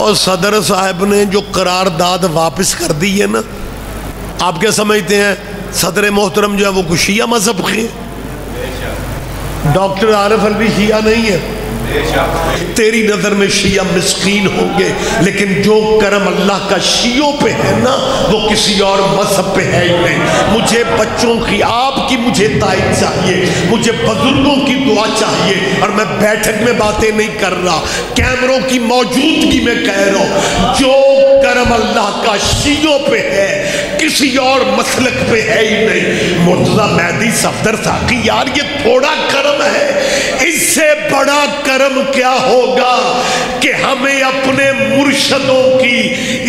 اور صدر صاحب نے جو قرارداد واپس کر دی ہے نا، آپ کیا سمجھتے ہیں صدر محترم جو ہے وہ کچھ شیعہ مذہب کے ہیں؟ ڈاکٹر عارف الوی شیعہ نہیں ہے؟ تیری نظر میں شیعہ مسکین ہوں گے، لیکن جو کرم اللہ کا شیعوں پہ ہے نا وہ کسی اور مذہب پہ ہے ہی نہیں۔ مجھے بچوں کی آپ کی مجھے تائید چاہیے، مجھے بزرگوں کی دعا چاہیے، اور میں بیٹھک میں باتیں نہیں کر رہا، کیمروں کی موجودگی میں کہہ رہا ہوں، جو کرم اللہ کا شیعوں پہ ہے کسی اور مسلک پہ ہے ہی نہیں۔ مرتضی مہدی صفدر ساقی، یار یہ تھوڑا کرم ہے، اس سے بڑا کرم کیا ہوگا کہ ہمیں اپنے مرشدوں کی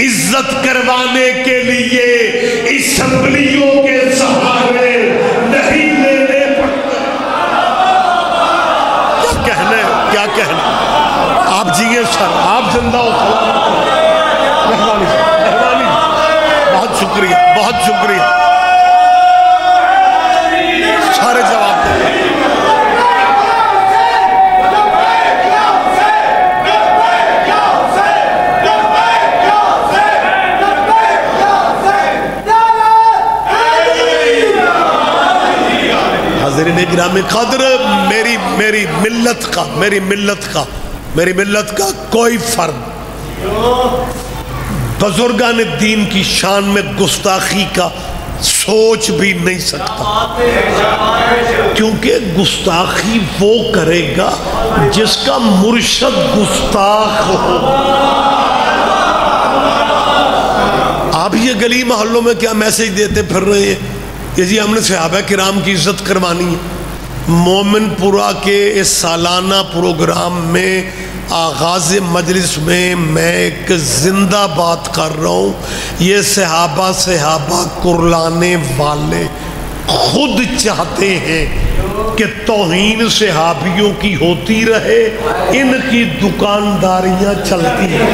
عزت کروانے کے لیے اسمبلیوں کے سہارے نہیں لینے پڑتے۔ کیا کہنا آپ جیئے سر، آپ زندہ ہو، مہربانی مہربانی، بہت شکریہ بہت شکریہ، سارے جواب دیں۔ حاضرین گرامی قدر، میری ملت کا کوئی فرد بزرگان دین کی شان میں گستاخی کا سوچ بھی نہیں سکتا، کیونکہ گستاخی وہ کرے گا جس کا مرشد گستاخ ہو۔ آپ یہ گلی محلوں میں کیا میسج دیتے پھر رہے ہیں کہ جی ہم نے صحابہ کرام کی عزت کروانی ہے؟ مومن پورہ کے اس سالانہ پروگرام میں آغاز مجلس میں ایک زندہ بات کر رہا ہوں، یہ صحابہ کرلانے والے خود چاہتے ہیں کہ توہین صحابیوں کی ہوتی رہے، ان کی دکانداریاں چلتی ہیں،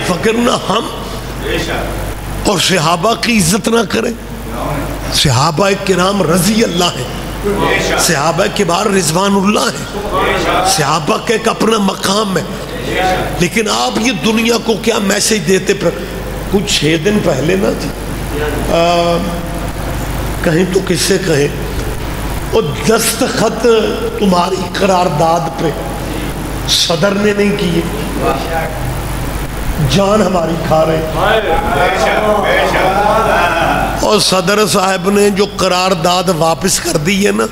فکر نہ ہم اور صحابہ کی عزت نہ کریں۔ صحابہ کرام رضی اللہ ہیں، صحابہ کبار رضوان اللہ ہیں، صحابہ کا ایک اپنا مقام ہے، لیکن آپ یہ دنیا کو کیا میسج دیتے پر کچھ 6 دن پہلے نا جی کہیں تو کس سے کہیں وہ دستخط تمہاری قرارداد پہ صدر نے نہیں کیے، جان ہماری کھا رہے، اور صدر صاحب نے جو قرارداد واپس کر دی ہے نا،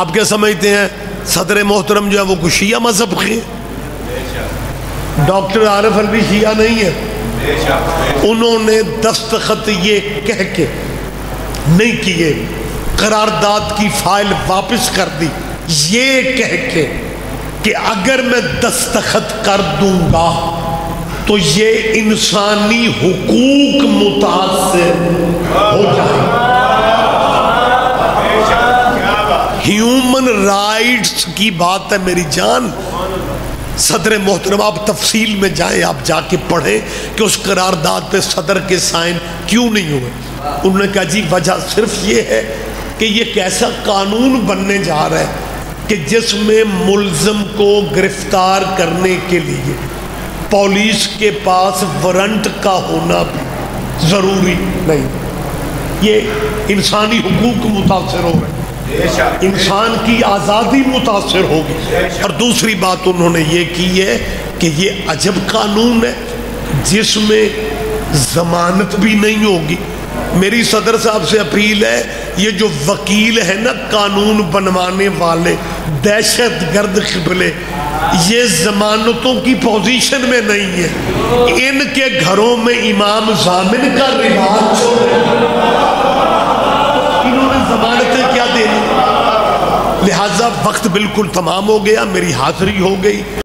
آپ کیا سمجھتے ہیں صدر محترم جو ہے وہ کچھ شیعہ مذہب کے ہیں؟ ڈاکٹر عارف الوی شیعہ نہیں ہے؟ انہوں نے دستخط یہ کہہ کے نہیں کیے، قرارداد کی فائل واپس کر دی یہ کہہ کے کہ اگر میں دستخط کر دوں گا تو یہ انسانی حقوق متاثر ہو جائیں، ہیومن رائٹس کی بات ہے میری جان۔ صدر محترم آپ تفصیل میں جائیں، آپ جا کے پڑھیں کہ اس قرارداد پہ صدر کے سائن کیوں نہیں ہوئے۔ انہوں نے کہا جی وجہ صرف یہ ہے کہ یہ ایک ایسا قانون بننے جا رہا ہے کہ جس میں ملزم کو گرفتار کرنے کے لیے پولیس کے پاس وارنٹ کا ہونا بھی ضروری نہیں، یہ انسانی حقوق متاثر ہو گئے، انسان کی آزادی متاثر ہوگی۔ اور دوسری بات انہوں نے یہ کی ہے کہ یہ عجب قانون ہے جس میں ضمانت بھی نہیں ہوگی۔ میری صدر صاحب سے اپیل ہے، یہ جو وکیل ہے نا قانون بنوانے والے دہشت گرد قبلے، یہ ضمانتوں کی پوزیشن میں نہیں ہے، ان کے گھروں میں امام ضامن کا رواج، انہوں نے ضمانتیں کیا دینی؟ لہٰذا وقت بالکل تمام ہو گیا، میری حاضری ہو گئی۔